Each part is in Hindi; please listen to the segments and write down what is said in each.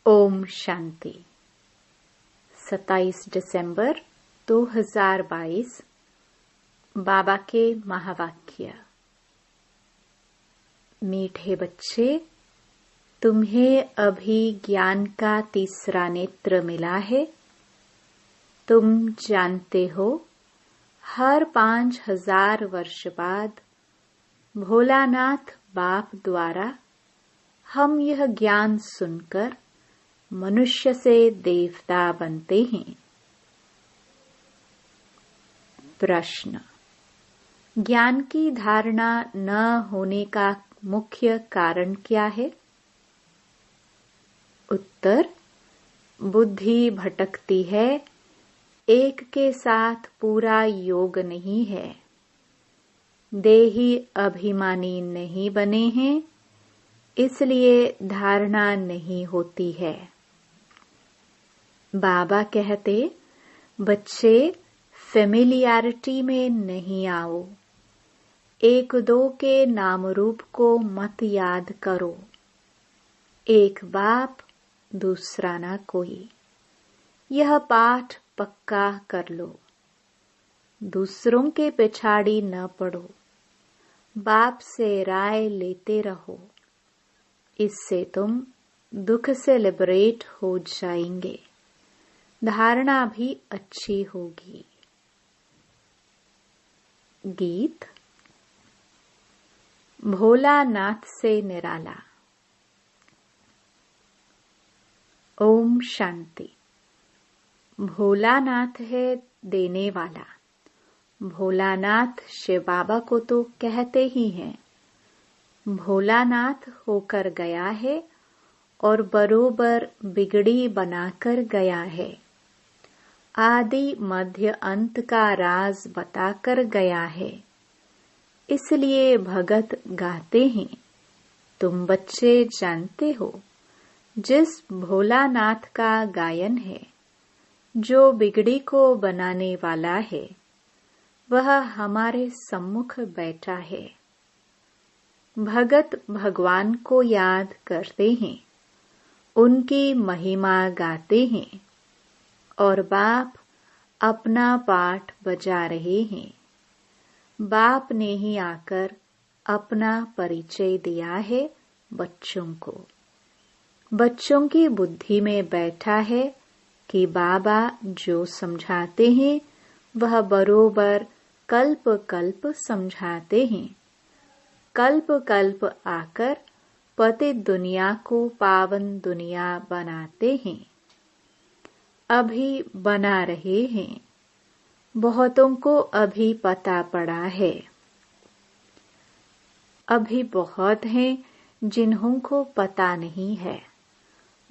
ओम शांति। 27 दिसंबर 2022 बाबा के महावाक्य। मीठे बच्चे, तुम्हें अभी ज्ञान का तीसरा नेत्र मिला है। तुम जानते हो, हर 5000 वर्ष बाद भोलानाथ बाप द्वारा हम यह ज्ञान सुनकर मनुष्य से देवता बनते हैं। प्रश्न: ज्ञान की धारणा न होने का मुख्य कारण क्या है? उत्तर: बुद्धि भटकती है, एक के साथ पूरा योग नहीं है। देही अभिमानी नहीं बने हैं, इसलिए धारणा नहीं होती है। बाबा कहते, बच्चे फेमिलियरिटी में नहीं आओ। एक दो के नाम रूप को मत याद करो। एक बाप, दूसरा ना कोई। यह पाठ पक्का कर लो। दूसरों के पिछाड़ी न पड़ो। बाप से राय लेते रहो। इससे तुम दुख से लिबरेट हो जाएंगे। धारणा भी अच्छी होगी। गीत। भोलानाथ से निराला। ओम शांति। भोलानाथ है देने वाला। भोलानाथ शिव बाबा को तो कहते ही हैं। भोलानाथ होकर गया है और बरोबर बिगड़ी बनाकर गया है। आदि मध्य अंत का राज बताकर गया है। इसलिए भगत गाते हैं। तुम बच्चे जानते हो, जिस भोलानाथ का गायन है, जो बिगड़ी को बनाने वाला है, वह हमारे सम्मुख बैठा है। भगत भगवान को याद करते हैं, उनकी महिमा गाते हैं और बाप अपना पाठ बजा रहे हैं। बाप ने ही आकर अपना परिचय दिया है बच्चों को। बच्चों की बुद्धि में बैठा है कि बाबा जो समझाते हैं वह बरोबर कल्प कल्प समझाते हैं। कल्प कल्प आकर पतित दुनिया को पावन दुनिया बनाते हैं। अभी बना रहे हैं। बहुतों को अभी पता पड़ा है। अभी बहुत हैं जिन्हों को पता नहीं है।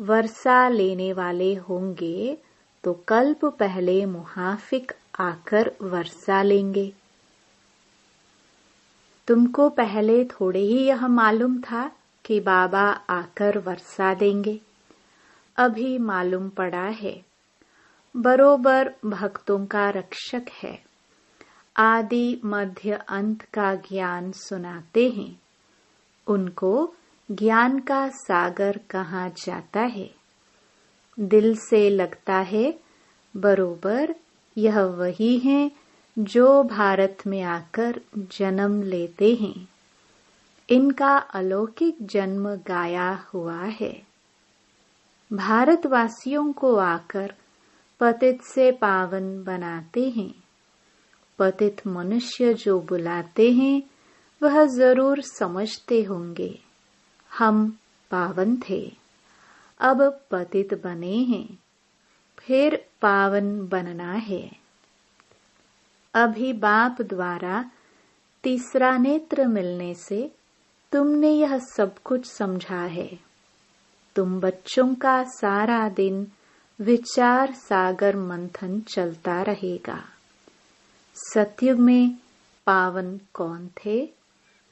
वर्षा लेने वाले होंगे तो कल्प पहले मुहाफिक आकर वर्षा लेंगे। तुमको पहले थोड़े ही यह मालूम था कि बाबा आकर वर्षा देंगे। अभी मालूम पड़ा है। बरोबर भक्तों का रक्षक है। आदि मध्य अंत का ज्ञान सुनाते हैं। उनको ज्ञान का सागर कहा जाता है। दिल से लगता है बरोबर यह वही है जो भारत में आकर जन्म लेते हैं। इनका अलौकिक जन्म गाया हुआ है। भारतवासियों को आकर पतित से पावन बनाते हैं। पतित मनुष्य जो बुलाते हैं वह जरूर समझते होंगे, हम पावन थे, अब पतित बने हैं, फिर पावन बनना है। अभी बाप द्वारा तीसरा नेत्र मिलने से तुमने यह सब कुछ समझा है। तुम बच्चों का सारा दिन विचार सागर मंथन चलता रहेगा। सतयुग में पावन कौन थे?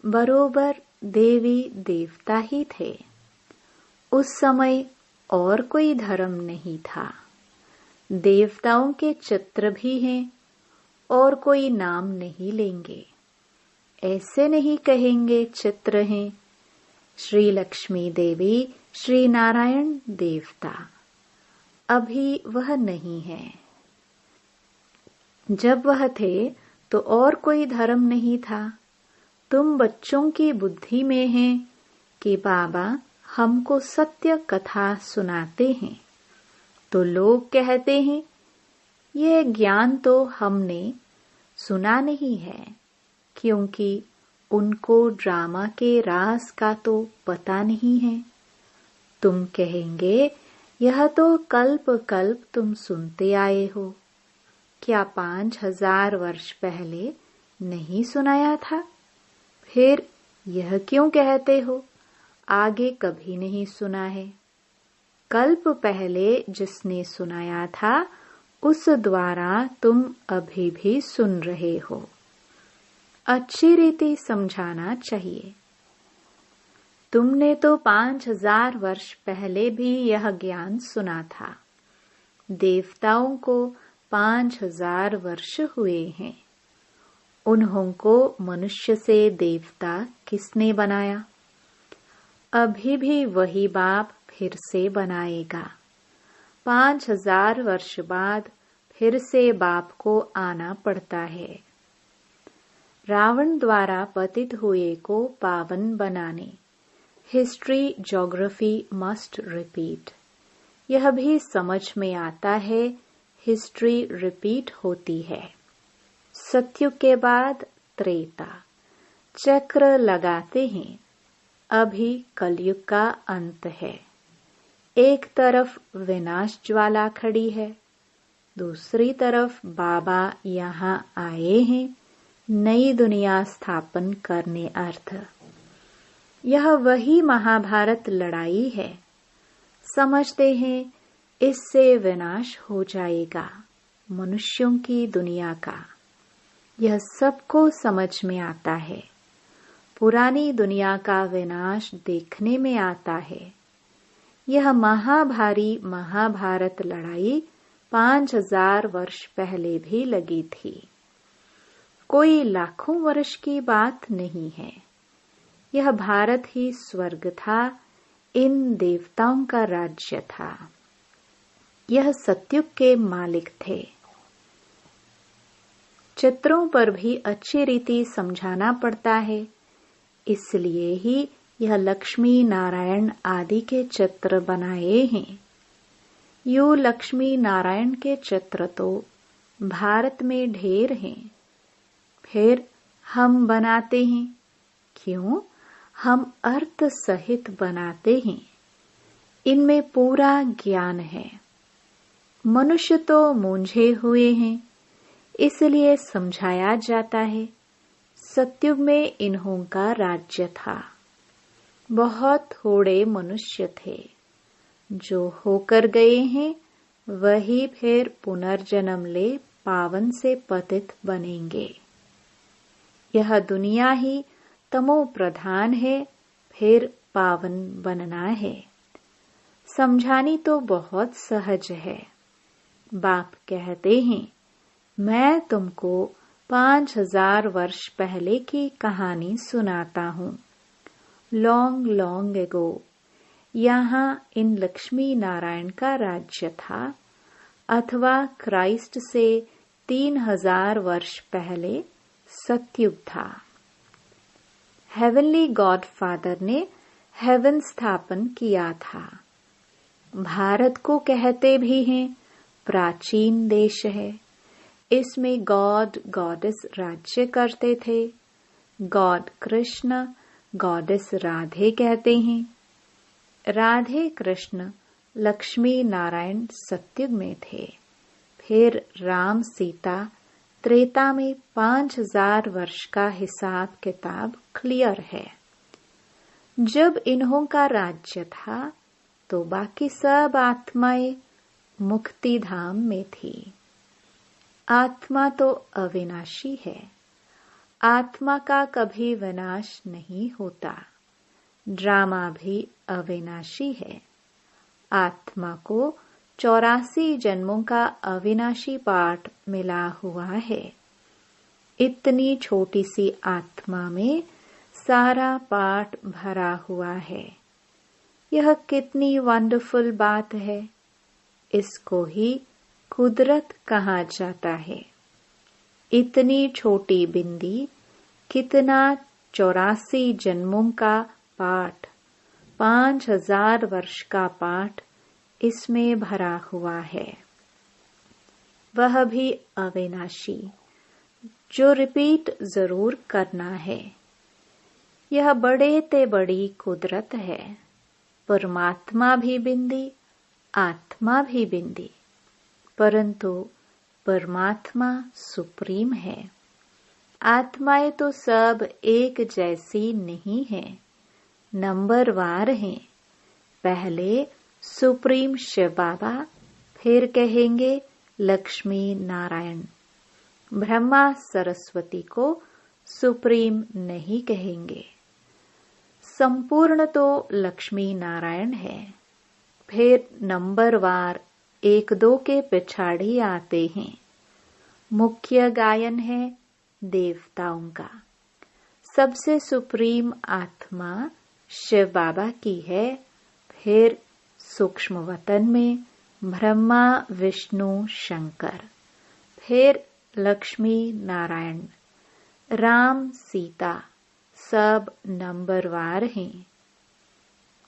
बरोबर देवी देवता ही थे। उस समय और कोई धर्म नहीं था। देवताओं के चित्र भी हैं और कोई नाम नहीं लेंगे। ऐसे नहीं कहेंगे चित्र हैं। श्री लक्ष्मी देवी, श्री नारायण देवता। अभी वह नहीं है। जब वह थे तो और कोई धर्म नहीं था। तुम बच्चों की बुद्धि में है कि बाबा हमको सत्य कथा सुनाते हैं, तो लोग कहते हैं यह ज्ञान तो हमने सुना नहीं है, क्योंकि उनको ड्रामा के राज का तो पता नहीं है। तुम कहेंगे यह तो कल्प कल्प तुम सुनते आए हो, क्या 5000 वर्ष पहले नहीं सुनाया था? फिर यह क्यों कहते हो आगे कभी नहीं सुना है? कल्प पहले जिसने सुनाया था उस द्वारा तुम अभी भी सुन रहे हो। अच्छी रीति समझाना चाहिए। तुमने तो 5000 वर्ष पहले भी यह ज्ञान सुना था। देवताओं को 5000 वर्ष हुए हैं। उन्हों को मनुष्य से देवता किसने बनाया? अभी भी वही बाप फिर से बनाएगा। 5000 वर्ष बाद फिर से बाप को आना पड़ता है। रावण द्वारा पतित हुए को पावन बनाने हिस्ट्री ज्योग्राफी मस्ट रिपीट। यह भी समझ में आता है, हिस्ट्री रिपीट होती है। सत्युग के बाद त्रेता चक्र लगाते हैं। अभी कलयुग का अंत है। एक तरफ विनाश ज्वाला खड़ी है, दूसरी तरफ बाबा यहाँ आए हैं नई दुनिया स्थापन करने अर्थ। यह वही महाभारत लड़ाई है। समझते हैं इससे विनाश हो जाएगा मनुष्यों की दुनिया का। यह सबको समझ में आता है। पुरानी दुनिया का विनाश देखने में आता है। यह महाभारी महाभारत लड़ाई 5000 वर्ष पहले भी लगी थी। कोई लाखों वर्ष की बात नहीं है। यह भारत ही स्वर्ग था, इन देवताओं का राज्य था। यह सत्युग के मालिक थे। चित्रों पर भी अच्छी रीति समझाना पड़ता है, इसलिए ही यह लक्ष्मी नारायण आदि के चित्र बनाए हैं। यो लक्ष्मी नारायण के चित्र तो भारत में ढेर हैं। फिर हम बनाते हैं। क्यों? हम अर्थ सहित बनाते हैं। इनमें पूरा ज्ञान है। मनुष्य तो मूंझे हुए हैं, इसलिए समझाया जाता है। सत्युग में इन्हों का राज्य था। बहुत थोड़े मनुष्य थे। जो होकर गए हैं वही फिर पुनर्जन्म ले पावन से पतित बनेंगे। यह दुनिया ही तमो प्रधान है, फिर पावन बनना है। समझानी तो बहुत सहज है। बाप कहते हैं मैं तुमको 5000 वर्ष पहले की कहानी सुनाता हूँ। लॉन्ग लॉन्ग एगो यहाँ इन लक्ष्मी नारायण का राज्य था, अथवा क्राइस्ट से 3000 वर्ष पहले सतयुग था। हेवनली गॉड फादर ने हेवन स्थापन किया था। भारत को कहते भी हैं प्राचीन देश है। इसमें गॉड गॉडेस राज्य करते थे। गॉड कृष्ण, गॉडेस राधे कहते हैं। राधे कृष्ण लक्ष्मी नारायण सतयुग में थे। फिर राम सीता त्रेता में 5000 वर्ष का हिसाब किताब क्लियर है। जब इन्हों का राज्य था तो बाकी सब आत्माएं मुक्ति धाम में थी। आत्मा तो अविनाशी है। आत्मा का कभी विनाश नहीं होता। ड्रामा भी अविनाशी है। आत्मा को 84 जन्मों का अविनाशी पाठ मिला हुआ है। इतनी छोटी सी आत्मा में सारा पाठ भरा हुआ है। यह कितनी वंडरफुल बात है। इसको ही कुदरत कहा जाता है। इतनी छोटी बिंदी, कितना 84 जन्मों का पाठ, 5000 वर्ष का पाठ इसमें भरा हुआ है। वह भी अविनाशी, जो रिपीट जरूर करना है। यह बड़े ते बड़ी कुदरत है। परमात्मा भी बिंदी, आत्मा भी बिंदी, परंतु परमात्मा सुप्रीम है। आत्माएं तो सब एक जैसी नहीं है, नंबरवार हैं। पहले सुप्रीम शिव बाबा, फिर कहेंगे लक्ष्मी नारायण। ब्रह्मा सरस्वती को सुप्रीम नहीं कहेंगे। संपूर्ण तो लक्ष्मी नारायण है। फिर नंबरवार 1-2 के पिछाड़ी आते हैं। मुख्य गायन है देवताओं का। सबसे सुप्रीम आत्मा शिव बाबा की है। फिर सूक्ष्म वतन में ब्रह्मा, विष्णु, शंकर, फिर लक्ष्मी नारायण, राम, सीता, सब नंबरवार हैं।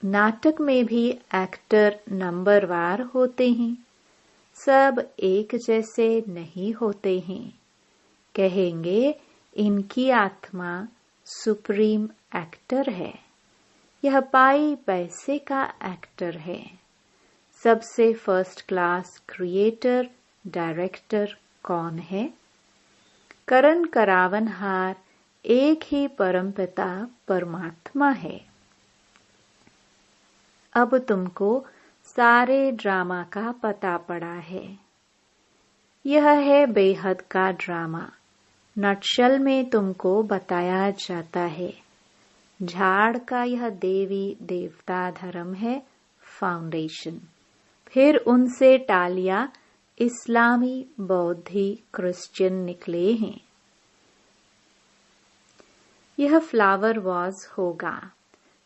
नाटक में भी एक्टर नंबरवार होते हैं। सब एक जैसे नहीं होते हैं। कहेंगे इनकी आत्मा सुप्रीम एक्टर है। यह पाई पैसे का एक्टर है। सबसे फर्स्ट क्लास क्रिएटर, डायरेक्टर कौन है? करण करावनहार एक ही परमपिता परमात्मा है। अब तुमको सारे ड्रामा का पता पड़ा है। यह है बेहद का ड्रामा। नटशल में तुमको बताया जाता है। झाड़ का यह देवी देवता धर्म है, फाउंडेशन। फिर उनसे टालिया इस्लामी, बौद्धि, क्रिश्चियन निकले हैं। यह फ्लावर वॉज होगा।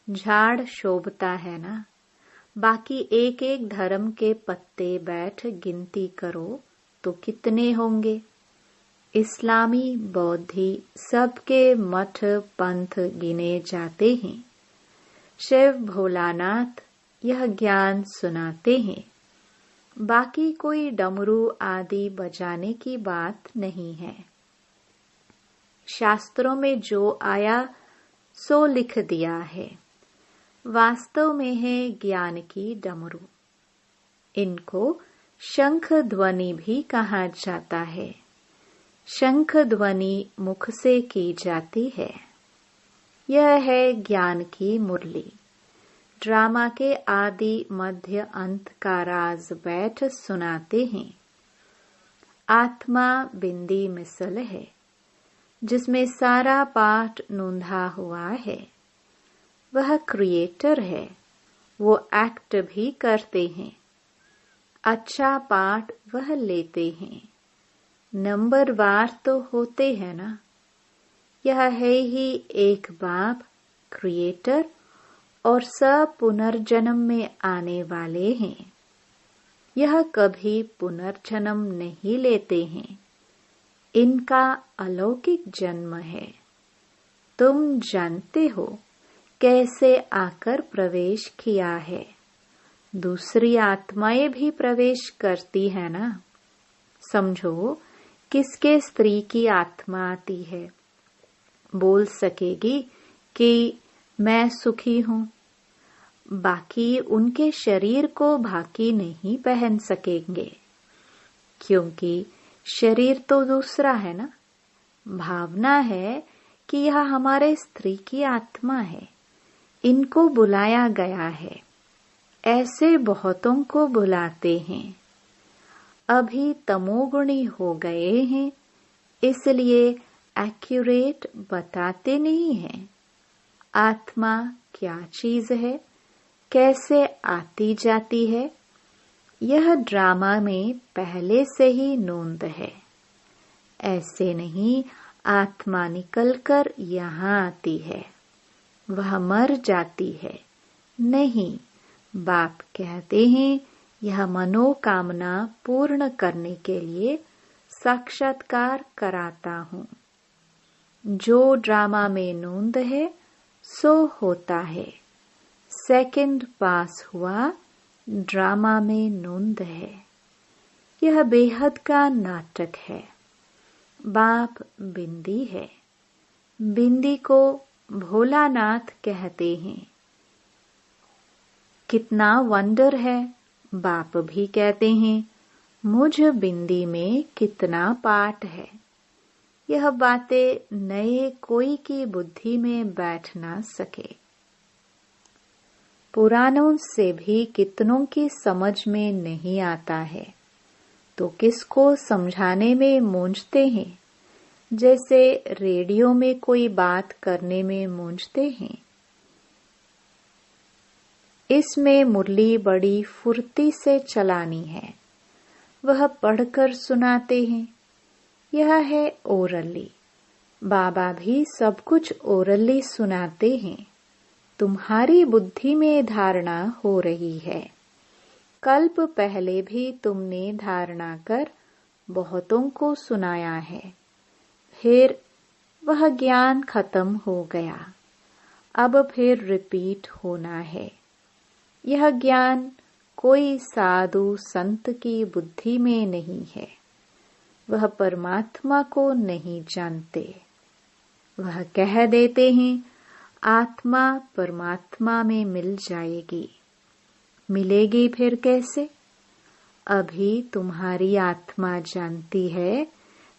झाड़ शोभता है ना। बाकी एक एक धर्म के पत्ते बैठ गिनती करो तो कितने होंगे। इस्लामी, बौद्धि सबके मठ पंथ गिने जाते हैं। शिव भोलानाथ यह ज्ञान सुनाते हैं। बाकी कोई डमरू आदि बजाने की बात नहीं है। शास्त्रों में जो आया सो लिख दिया है। वास्तव में है ज्ञान की डमरू। इनको शंख ध्वनि भी कहा जाता है। शंख ध्वनि मुख से की जाती है। यह है ज्ञान की मुरली। ड्रामा के आदि मध्य अंत का राज बैठ सुनाते हैं। आत्मा बिंदी मिसल है, जिसमें सारा पाठ नूंधा हुआ है। वह क्रिएटर है। वो एक्ट भी करते हैं। अच्छा पाठ वह लेते हैं। नंबरवार तो होते हैं ना। यह है ही एक बाप, क्रिएटर, और सब पुनर्जन्म में आने वाले हैं। यह कभी पुनर्जन्म नहीं लेते हैं। इनका अलौकिक जन्म है। तुम जानते हो कैसे आकर प्रवेश किया है। दूसरी आत्माएं भी प्रवेश करती है ना। समझो किसके स्त्री की आत्मा आती है, बोल सकेगी कि मैं सुखी हूं। बाकी उनके शरीर को बाकी नहीं पहन सकेंगे, क्योंकि शरीर तो दूसरा है ना। भावना है कि यह हमारे स्त्री की आत्मा है। इनको बुलाया गया है। ऐसे बहुतों को बुलाते हैं। अभी तमोगुणी हो गए हैं, इसलिए एक्यूरेट बताते नहीं हैं। आत्मा क्या चीज है, कैसे आती जाती है, यह ड्रामा में पहले से ही नोंद है। ऐसे नहीं आत्मा निकलकर यहाँ आती है। वह मर जाती है। नहीं, बाप कहते हैं यह मनोकामना पूर्ण करने के लिए साक्षात्कार कराता हूँ। जो ड्रामा में नूंद है सो होता है। सेकंड पास हुआ, ड्रामा में नूंद है। यह बेहद का नाटक है। बाप बिंदी है। बिंदी को भोलानाथ कहते हैं। कितना वंडर है, बाप भी कहते हैं। मुझ बिंदी में कितना पाठ है। यह बातें नए कोई की बुद्धि में बैठ ना सके। पुरानों से भी कितनों की समझ में नहीं आता है, तो किसको समझाने में मूंझते हैं। जैसे रेडियो में कोई बात करने में मूंझते हैं। इसमें मुरली बड़ी फुर्ती से चलानी है। वह पढ़कर सुनाते हैं। यह है ओरली। बाबा भी सब कुछ ओरली सुनाते हैं। तुम्हारी बुद्धि में धारणा हो रही है। कल्प पहले भी तुमने धारणा कर बहुतों को सुनाया है। फिर वह ज्ञान खत्म हो गया। अब फिर रिपीट होना है। यह ज्ञान कोई साधु संत की बुद्धि में नहीं है। वह परमात्मा को नहीं जानते। वह कह देते हैं आत्मा परमात्मा में मिल जाएगी। मिलेगी फिर कैसे? अभी तुम्हारी आत्मा जानती है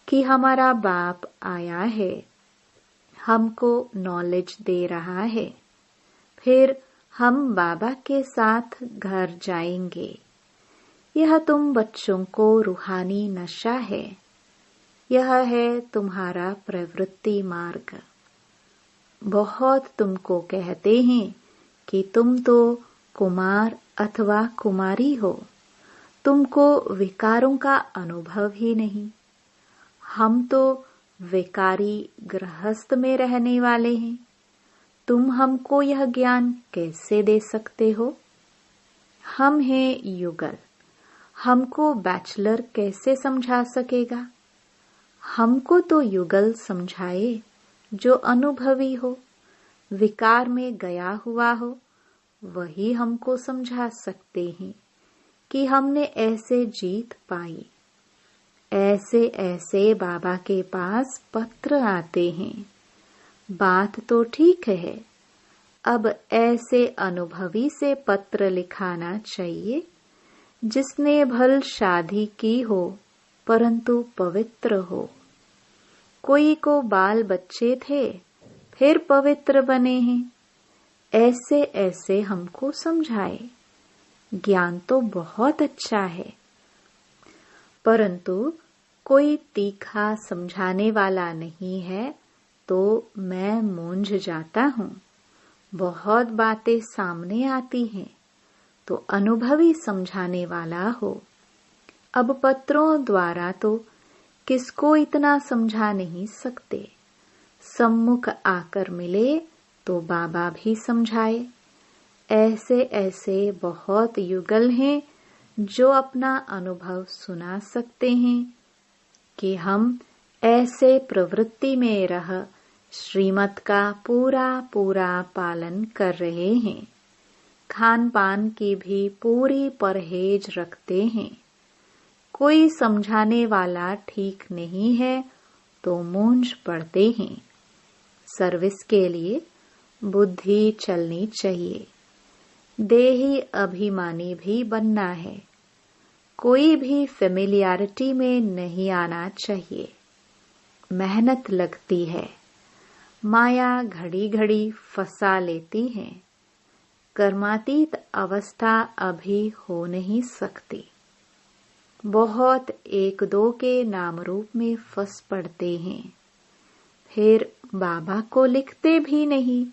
कि हमारा बाप आया है, हमको नॉलेज दे रहा है। फिर हम बाबा के साथ घर जाएंगे। यह तुम बच्चों को रूहानी नशा है। यह है तुम्हारा प्रवृत्ति मार्ग। बहुत तुमको कहते हैं कि तुम तो कुमार अथवा कुमारी हो। तुमको विकारों का अनुभव ही नहीं। हम तो विकारी गृहस्थ में रहने वाले हैं। तुम हमको यह ज्ञान कैसे दे सकते हो? हम हैं युगल। हमको बैचलर कैसे समझा सकेगा? हमको तो युगल समझाए जो अनुभवी हो, विकार में गया हुआ हो। वही हमको समझा सकते हैं कि हमने ऐसे जीत पाई। ऐसे ऐसे बाबा के पास पत्र आते हैं। बात तो ठीक है। अब ऐसे अनुभवी से पत्र लिखाना चाहिए जिसने भल शादी की हो परंतु पवित्र हो। कोई को बाल बच्चे थे फिर पवित्र बने हैं। ऐसे ऐसे हमको समझाए। ज्ञान तो बहुत अच्छा है, परंतु कोई तीखा समझाने वाला नहीं है तो मैं मूंझ जाता हूँ। बहुत बातें सामने आती हैं तो अनुभवी समझाने वाला हो। अब पत्रों द्वारा तो किसको इतना समझा नहीं सकते। सम्मुख आकर मिले तो बाबा भी समझाए। ऐसे ऐसे बहुत युगल हैं जो अपना अनुभव सुना सकते हैं कि हम ऐसे प्रवृत्ति में रह श्रीमत का पूरा पूरा पालन कर रहे हैं। खान पान की भी पूरी परहेज रखते हैं। कोई समझाने वाला ठीक नहीं है तो मूंझ पड़ते हैं। सर्विस के लिए बुद्धि चलनी चाहिए। देही अभिमानी भी बनना है। कोई भी फेमिलियरिटी में नहीं आना चाहिए। मेहनत लगती है। माया घड़ी घड़ी फंसा लेती है। कर्मातीत अवस्था अभी हो नहीं सकती। बहुत एक दो के नाम रूप में फंस पड़ते हैं। फिर बाबा को लिखते भी नहीं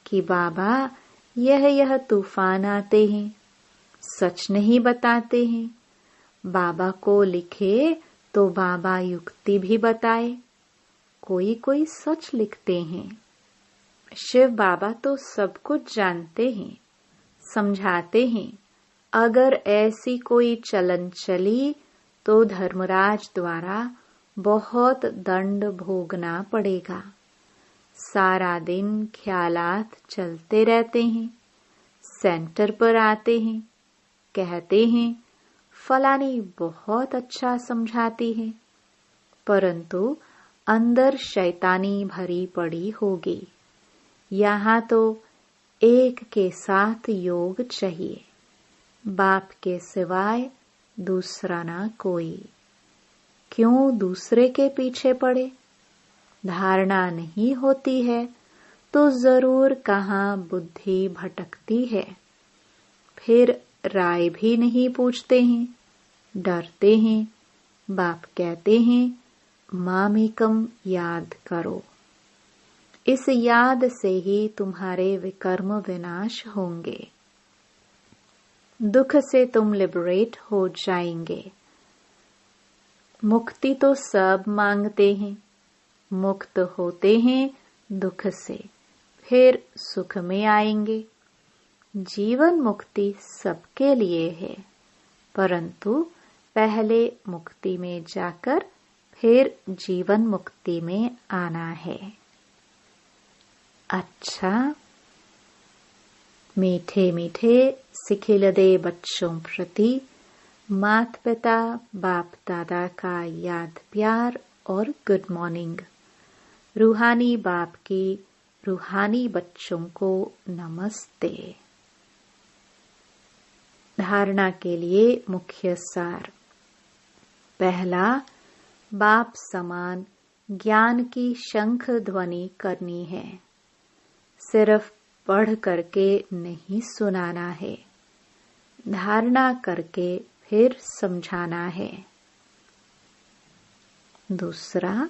कि बाबा यह तूफान आते हैं। सच नहीं बताते हैं। बाबा को लिखे तो बाबा युक्ति भी बताए। कोई कोई सच लिखते हैं। शिव बाबा तो सब कुछ जानते हैं, समझाते हैं। अगर ऐसी कोई चलन चली तो धर्मराज द्वारा बहुत दंड भोगना पड़ेगा। सारा दिन ख्यालात चलते रहते हैं, सेंटर पर आते हैं, कहते हैं फलानी बहुत अच्छा समझाती है, परंतु अंदर शैतानी भरी पड़ी होगी। यहाँ तो एक के साथ योग चाहिए, बाप के सिवाय दूसरा ना कोई। क्यों दूसरे के पीछे पड़े? धारणा नहीं होती है तो जरूर कहाँ बुद्धि भटकती है। फिर राय भी नहीं पूछते हैं, डरते हैं। बाप कहते हैं मामेकम याद करो। इस याद से ही तुम्हारे विकर्म विनाश होंगे, दुख से तुम लिबरेट हो जाएंगे। मुक्ति तो सब मांगते हैं, मुक्त होते हैं दुख से, फिर सुख में आएंगे। जीवन मुक्ति सबके लिए है, परंतु पहले मुक्ति में जाकर फिर जीवन मुक्ति में आना है। अच्छा, मीठे मीठे सिखिलदे बच्चों प्रति माता पिता बाप दादा का याद प्यार और गुड मॉर्निंग। रूहानी बाप की रूहानी बच्चों को नमस्ते। धारणा के लिए मुख्य सार। पहला, बाप समान ज्ञान की शंख ध्वनि करनी है। सिर्फ पढ़ करके नहीं सुनाना है, धारणा करके फिर समझाना है। दूसरा,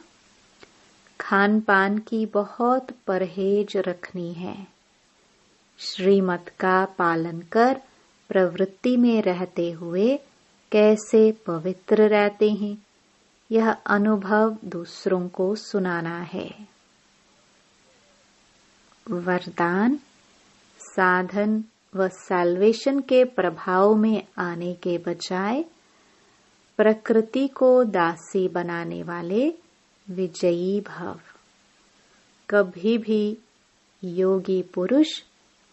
खान पान की बहुत परहेज रखनी है। श्रीमत का पालन कर प्रवृत्ति में रहते हुए कैसे पवित्र रहते हैं, यह अनुभव दूसरों को सुनाना है। वरदान, साधन व सैल्वेशन के प्रभाव में आने के बजाय प्रकृति को दासी बनाने वाले विजयी भव। कभी भी योगी पुरुष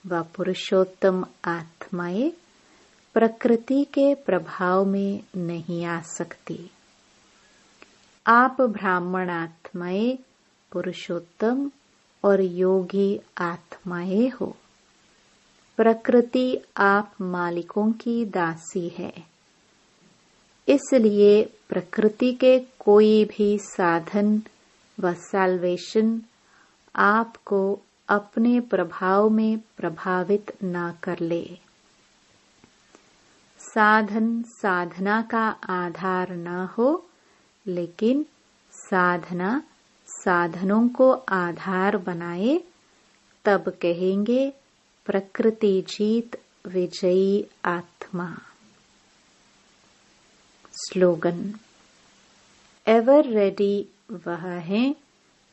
व पुरुषोत्तम आत्माएं प्रकृति के प्रभाव में नहीं आ सकती। आप ब्राह्मण आत्माएं पुरुषोत्तम और योगी आत्माएं हो। प्रकृति आप मालिकों की दासी है, इसलिए प्रकृति के कोई भी साधन व सैल्वेशन आपको अपने प्रभाव में प्रभावित न कर ले। साधन साधना का आधार न हो, लेकिन साधना साधनों को आधार बनाए, तब कहेंगे प्रकृति जीत विजयी आत्मा। स्लोगन, एवर रेडी वह है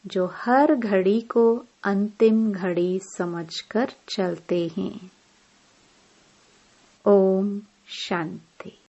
जो हर घड़ी को अंतिम घड़ी समझकर चलते हैं। ओम शांति।